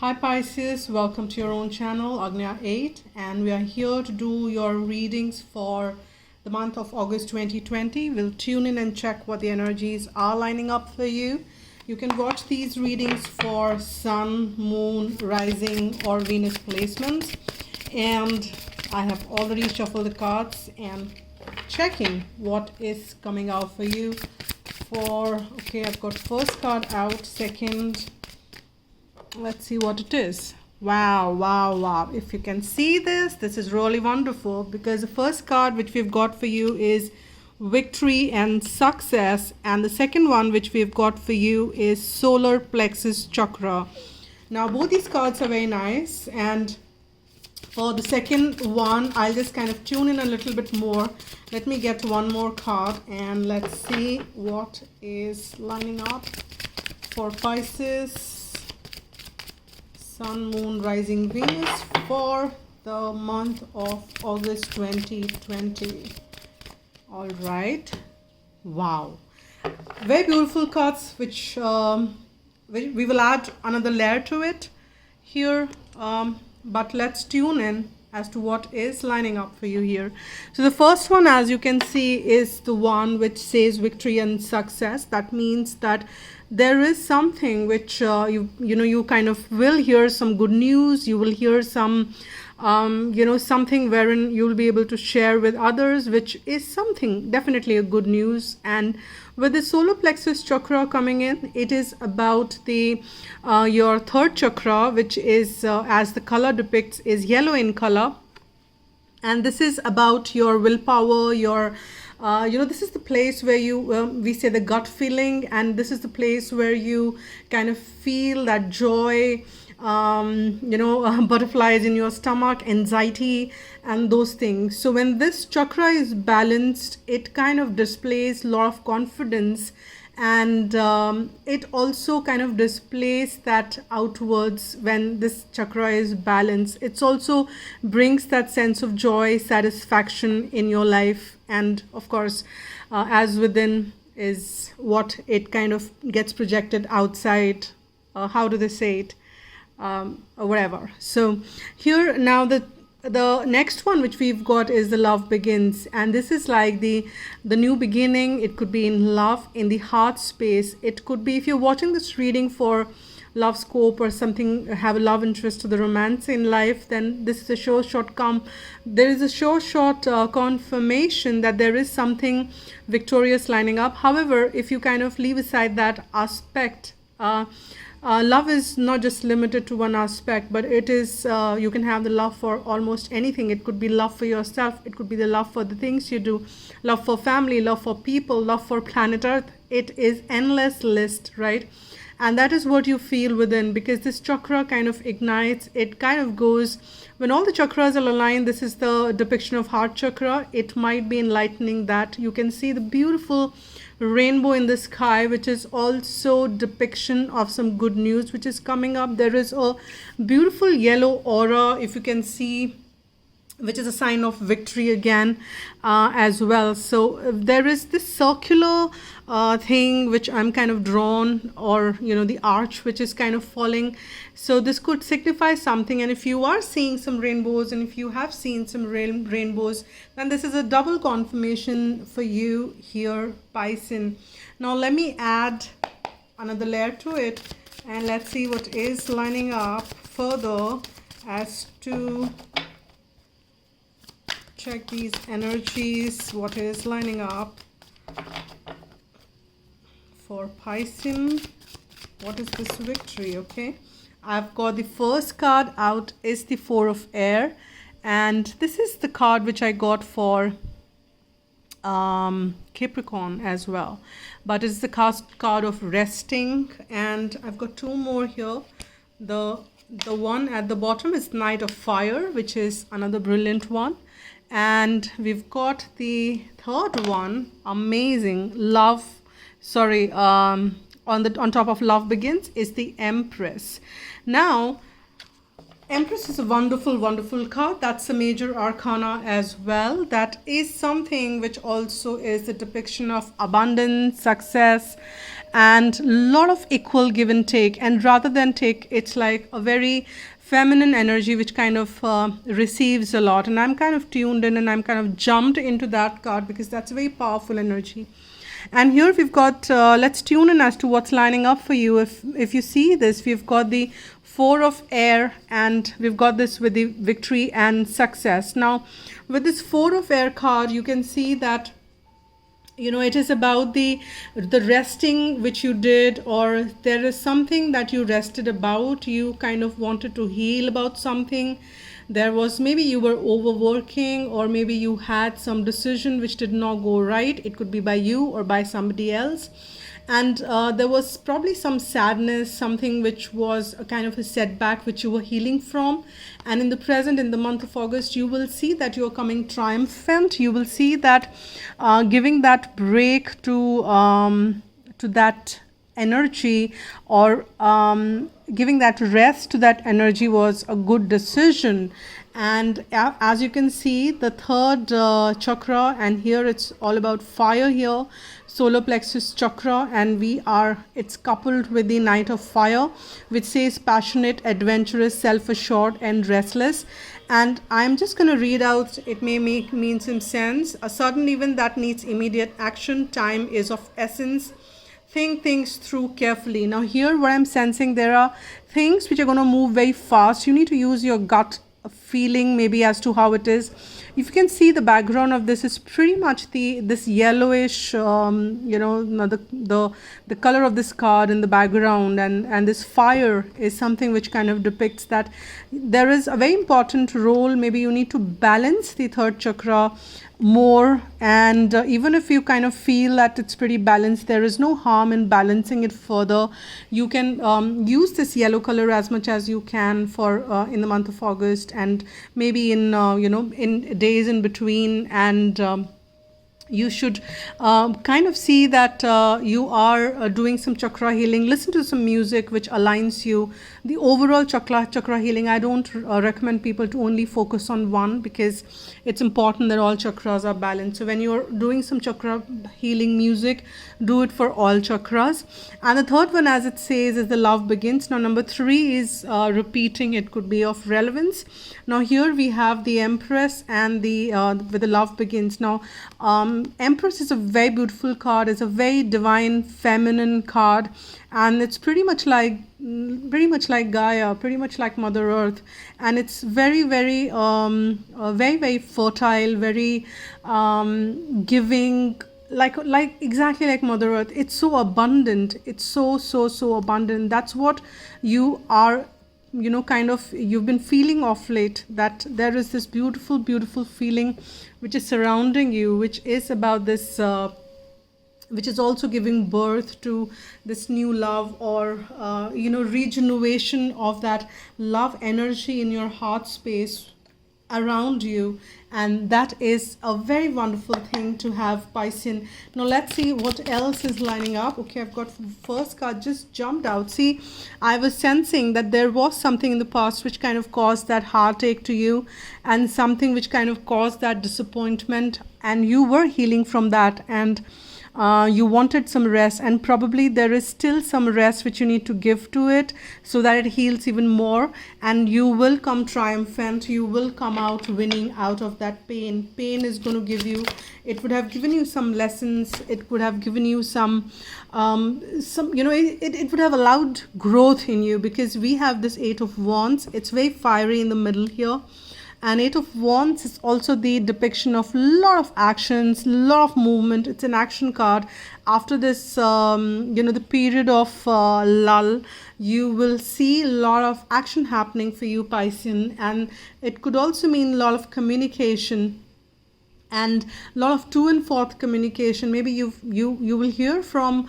Hi Pisces, welcome to your own channel Agnya 8, and we are here to do your readings for the month of August 2020. We'll tune in and check what the energies are lining up for you. You can watch these readings for Sun, Moon, Rising or Venus placements, and I have already shuffled the cards and checking what is coming out for you. Okay, I've got first card out, second. Let's see what it is. Wow. If you can see this is really wonderful, because the first card which we've got for you is victory and success, and the second one which we've got for you is solar plexus chakra. Now both these cards are very nice, and for the second one I'll just kind of tune in a little bit more. Let me get one more card and let's see what is lining up for Pisces, Sun, Moon, Rising, Venus for the month of August 2020. All right. Wow. Very beautiful cards, which we will add another layer to it here. But let's tune in as to what is lining up for you here. So the first one, as you can see, is the one which says victory and success. That means that there is something which you kind of will hear some good news. You will hear some something wherein you will be able to share with others, which is something definitely a good news. And with the solar plexus chakra coming in, it is about the your third chakra, which is as the color depicts is yellow in color, and this is about your willpower, your this is the place where you we say the gut feeling, and this is the place where you kind of feel that joy, butterflies in your stomach, anxiety and those things. So when this chakra is balanced, it kind of displays a lot of confidence, and it also kind of displays that outwards. When this chakra is balanced, it also brings that sense of joy, satisfaction in your life, and of course as within is what it kind of gets projected outside. How do they say it? Or whatever. So here now the next one which we've got is the love begins, and this is like the new beginning. It could be in love, in the heart space. It could be, if you're watching this reading for love scope or something, have a love interest to the romance in life, then this is a sure shot there is a sure shot confirmation that there is something victorious lining up. However, if you kind of leave aside that aspect, love is not just limited to one aspect, but it is you can have the love for almost anything. It could be love for yourself, it could be the love for the things you do, love for family, love for people, love for planet Earth. It is endless list, right? And that is what you feel within, because this chakra kind of ignites. It kind of goes, when all the chakras are aligned, this is the depiction of heart chakra. It might be enlightening that you can see the beautiful rainbow in the sky, which is also depiction of some good news which is coming up. There is a beautiful yellow aura, if you can see, which is a sign of victory again as well. So there is this circular thing which I'm kind of drawn, or the arch which is kind of falling. So this could signify something, and if you are seeing some rainbows, and if you have seen some rainbows, then this is a double confirmation for you here, Pisces. Now let me add another layer to it, and let's see what is lining up further as to check these energies, what is lining up for Pisces. What is this victory? Okay, I've got the first card out is the Four of Air, and this is the card which I got for Capricorn as well, but it's the card of resting. And I've got two more here. The one at the bottom is Knight of Fire, which is another brilliant one. And we've got the third one, amazing, on top of love begins is the Empress. Now Empress is a wonderful, wonderful card. That's a major arcana as well. That is something which also is the depiction of abundance, success, and a lot of equal give and take. And rather than take, it's like a very feminine energy which kind of receives a lot. And I'm kind of tuned in and I'm kind of jumped into that card because that's a very powerful energy. And here we've got, let's tune in as to what's lining up for you. If you see this, we've got the Four of Air and we've got this with the victory and success. Now, with this Four of Air card, you can see that, you know, it is about the resting which you did, or there is something that you rested about. You kind of wanted to heal about something. There was, maybe you were overworking, or maybe you had some decision which did not go right. It could be by you or by somebody else. And there was probably some sadness, something which was a kind of a setback which you were healing from. And in the present, in the month of August, you will see that you're coming triumphant. You will see that giving that break to that energy, or giving that rest to that energy was a good decision. And as you can see, the third chakra, and here it's all about fire here, solar plexus chakra, and it's coupled with the Knight of Fire, which says passionate, adventurous, self-assured, and restless. And I'm just going to read out, it may mean some sense. A sudden event that needs immediate action. Time is of essence. Think things through carefully. Now here, what I'm sensing, there are things which are going to move very fast. You need to use your gut feeling maybe as to how it is. If you can see the background of this, is pretty much this yellowish, the color of this card in the background, and this fire is something which kind of depicts that there is a very important role. Maybe you need to balance the third chakra more, and even if you kind of feel that it's pretty balanced, there is no harm in balancing it further. You can use this yellow color as much as you can for in the month of August, and maybe in in days in between, and you should kind of see that you are doing some chakra healing. Listen to some music which aligns you. The overall chakra healing, I don't recommend people to only focus on one, because it's important that all chakras are balanced. So when you're doing some chakra healing music, do it for all chakras. And the third one, as it says, is the love begins. Now number 3 is repeating. It could be of relevance. Now here we have the Empress and the with the love begins. Now Empress is a very beautiful card. It's a very divine feminine card, and it's pretty much like Gaia, pretty much like Mother Earth, and it's very very fertile, very giving, like exactly like Mother Earth. It's so abundant. It's so abundant. That's what you are, kind of, you've been feeling of late, that there is this beautiful feeling which is surrounding you, which is about this, which is also giving birth to this new love, or regeneration of that love energy in your heart space around you. And that is a very wonderful thing to have, Piscean. Now let's see what else is lining up. Okay, I've got first card just jumped out. See, I was sensing that there was something in the past which kind of caused that heartache to you, and something which kind of caused that disappointment, and you were healing from that, and you wanted some rest, and probably there is still some rest which you need to give to it so that it heals even more, and you will come triumphant. You will come out winning out of that pain. Pain is going to give you, it would have given you some lessons. It would have given you some it would have allowed growth in you, because we have this 8 of Wands. It's very fiery in the middle here. And 8 of Wands is also the depiction of a lot of actions, a lot of movement. It's an action card. After this, the period of lull, you will see a lot of action happening for you, Piscean. And it could also mean a lot of communication, and a lot of to and forth communication. Maybe you will hear from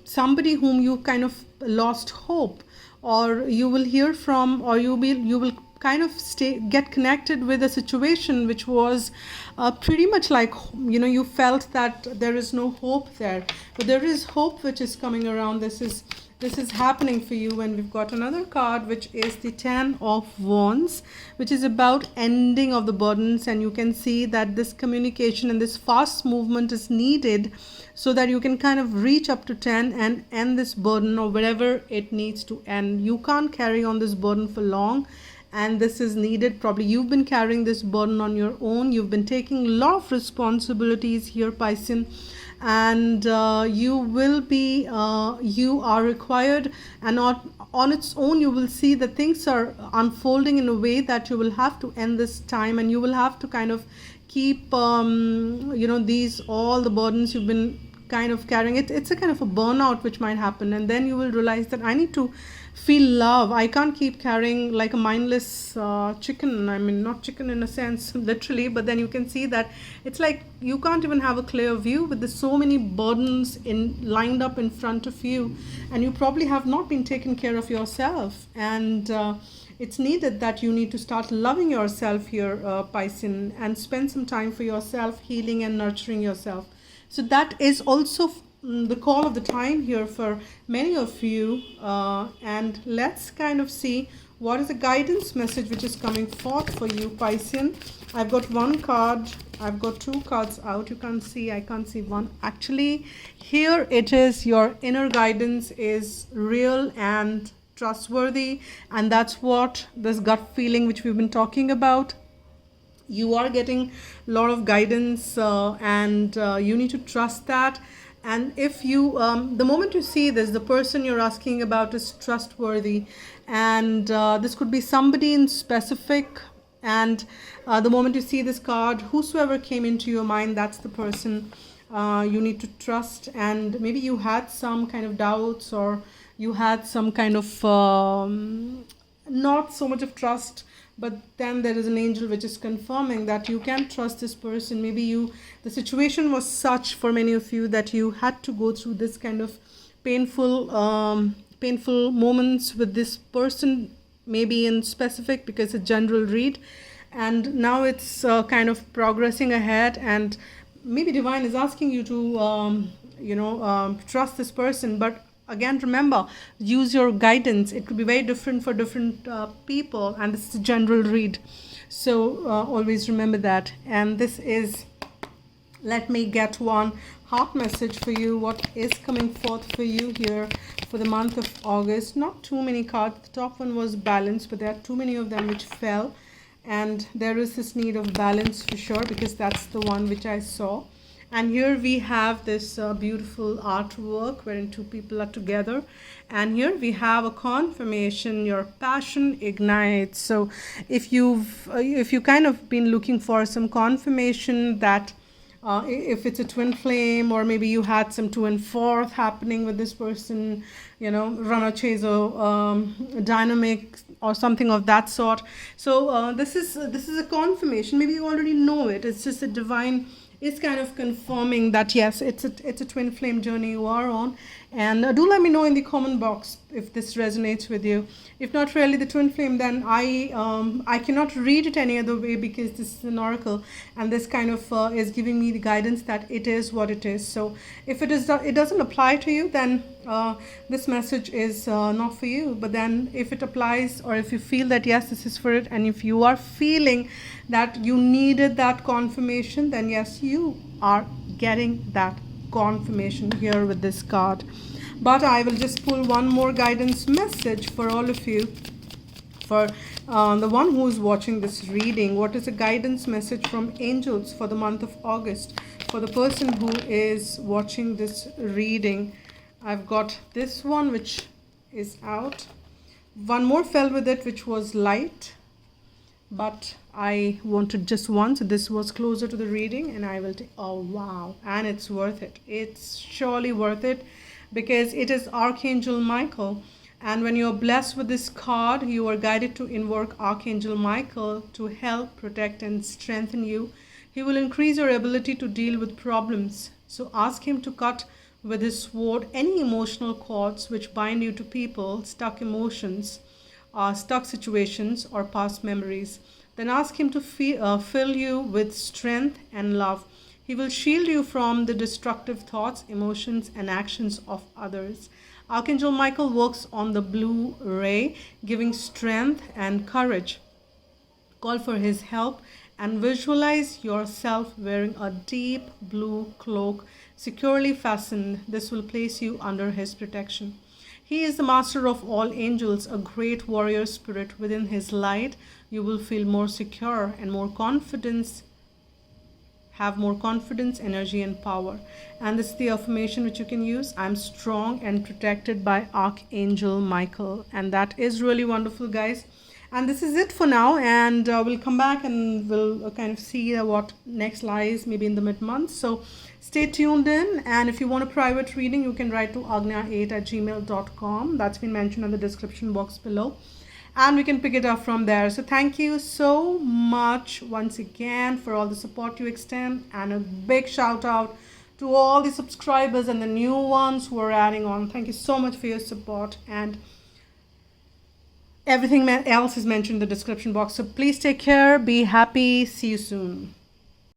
somebody whom you kind of lost hope, or you will hear from, or you will kind of get connected with a situation which was pretty much like, you felt that there is no hope there, but there is hope which is coming around. This is happening for you. And we've got another card, which is the 10 of Wands, which is about ending of the burdens. And you can see that this communication and this fast movement is needed so that you can kind of reach up to 10 and end this burden or wherever it needs to end. You can't carry on this burden for long, and this is needed. Probably you've been carrying this burden on your own. You've been taking a lot of responsibilities here, Pisces, and you are required, and on its own you will see that things are unfolding in a way that you will have to end this time, and you will have to kind of keep these all the burdens you've been kind of carrying. It's a kind of a burnout which might happen, and then you will realize that I need to feel love. I can't keep carrying like a mindless chicken. I mean, not chicken in a sense literally, but then you can see that it's like you can't even have a clear view with so many burdens lined up in front of you, and you probably have not been taking care of yourself, and it's needed that you need to start loving yourself here, Pisces, and spend some time for yourself, healing and nurturing yourself. So that is also the call of the time here for many of you, and let's kind of see what is the guidance message which is coming forth for you, Pisces. I've got one card. I've got two cards out. You can't see. I can't see one. Actually, here it is. Your inner guidance is real and trustworthy, and that's what this gut feeling which we've been talking about. You are getting a lot of guidance, and you need to trust that. And if you the moment you see this, the person you're asking about is trustworthy, and this could be somebody in specific, and the moment you see this card, whosoever came into your mind, that's the person you need to trust. And maybe you had some kind of doubts, or you had some kind of not so much of trust, but then there is an angel which is confirming that you can trust this person. Maybe the situation was such for many of you that you had to go through this kind of painful moments with this person, maybe in specific, because it's a general read, and now it's kind of progressing ahead, and maybe divine is asking you to trust this person. But again, remember, use your guidance. It could be very different for different people, and this is a general read, so always remember that. And this is, let me get one heart message for you. What is coming forth for you here for the month of August? Not too many cards. The top one was balance, but there are too many of them which fell, and there is this need of balance for sure, because that's the one which I saw. And here we have this beautiful artwork wherein two people are together. And here we have a confirmation, your passion ignites. So if you kind of been looking for some confirmation that if it's a twin flame, or maybe you had some 2 and 4th happening with this person, runner chaser dynamic or something of that sort. So this is a confirmation. Maybe you already know it. It's just a divine is kind of confirming that yes, it's a twin flame journey you are on. And do let me know in the comment box if this resonates with you. If not really the twin flame, then I cannot read it any other way, because this is an oracle, and this kind of is giving me the guidance that it is what it is. So if it doesn't apply to you, then this message is not for you. But then if it applies, or if you feel that yes, this is for it, and if you are feeling that you needed that confirmation, then yes, you are getting that confirmation here with this card. But I will just pull one more guidance message for all of you. For the one who is watching this reading, what is a guidance message from angels for the month of August for the person who is watching this reading? I've got this one which is out. One more fell with it, which was light, but I wanted just one, so this was closer to the reading, and I will take, oh wow, and it's worth it. It's surely worth it, because it is Archangel Michael. And when you're blessed with this card, you are guided to invoke Archangel Michael to help, protect, and strengthen you. He will increase your ability to deal with problems. So ask him to cut with his sword any emotional cords which bind you to people, stuck emotions, stuck situations, or past memories. Then ask him to fill you with strength and love. He will shield you from the destructive thoughts, emotions, and actions of others. Archangel Michael works on the blue ray, giving strength and courage. Call for his help and visualize yourself wearing a deep blue cloak securely fastened. This will place you under his protection. He is the master of all angels, a great warrior spirit. Within his light, you will feel more secure and more confidence, have more confidence, energy, and power. And this is the affirmation which you can use. I'm strong and protected by Archangel Michael. And that is really wonderful, guys. And this is it for now, and we'll come back and we'll kind of see what next lies maybe in the mid-month. So stay tuned in, and if you want a private reading, you can write to agnya8@gmail.com. That's been mentioned in the description box below, and we can pick it up from there. So thank you so much once again for all the support you extend, and a big shout out to all the subscribers and the new ones who are adding on. Thank you so much for your support, and everything else is mentioned in the description box. So please take care, be happy, see you soon.